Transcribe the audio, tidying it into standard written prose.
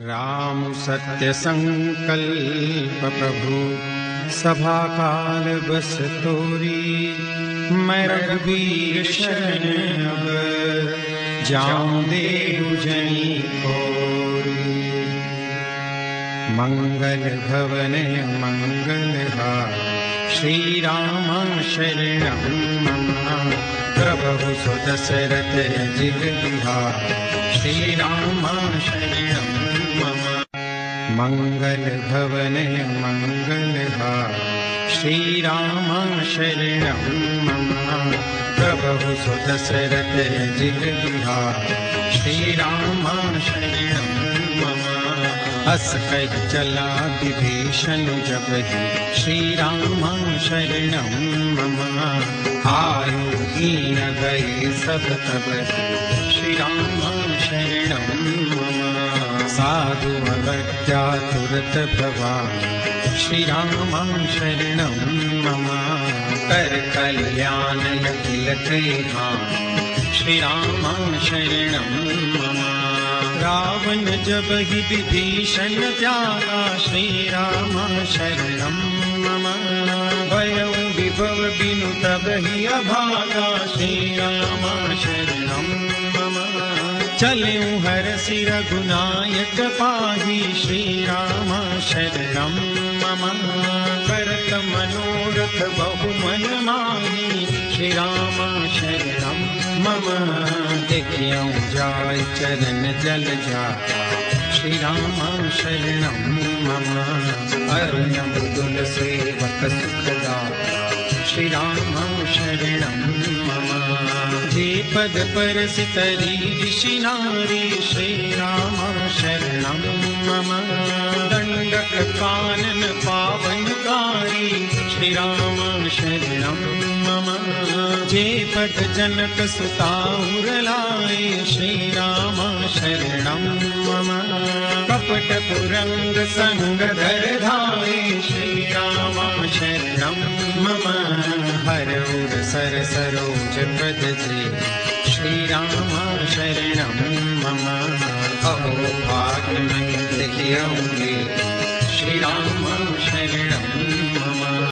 राम सत्य संकल्प प्रभु सभा काल बस तोरी। मैं रघुबीर शरण अब जाऊं देहु जनी कोरी। मंगल भवन मंगलहार श्री राम शरणं मम। प्रभु सुदशरथ जिग बिहार श्री राम शरणं मम। मंगल भवन मंगलहार श्री राम शरणं मम। प्रभु सुदशरथ जिग बिहार श्री राम शरणं मम। अस कहि चला विभीषण जब ही श्री राम शरणं मम। आयु हीन गए सब तब श्री राम शरणं मम। साधु अगत्या तुरत भवान श्री राम शरणं मम। कर कल्याण अखिल कल्याण श्री राम शरणं मम। रावण जब ही विभीषण त्यागा श्री राम शरणं मम। भयउ विभव बिनु तब ही अभागा श्री राम शरणं मम। चलऊं हरषि रघुनायक पाहि श्री राम शरणं मम। करत मनोरथ बहु मन माहि श्री राम शरणं मम। देखियौ जाय चरण जल जाय श्री राम शरणं मम। अरुण मृदुल सेवक सुखदाय श्री राम शरणं मम। जे पद परसितरी ऋषि नारी श्री राम शरणं मम। दंडक कानन पावनकारी श्री राम शरणं मम। जे पद जनक सुता उरलाए श्री राम शरणं मम। कपट पुरंग संग धर धाये श्री राम शरणं मम। हर उर सर सरोज पद जे श्री राम शरणं मम। अहो भाग्य में देखियौगे श्री राम शरणं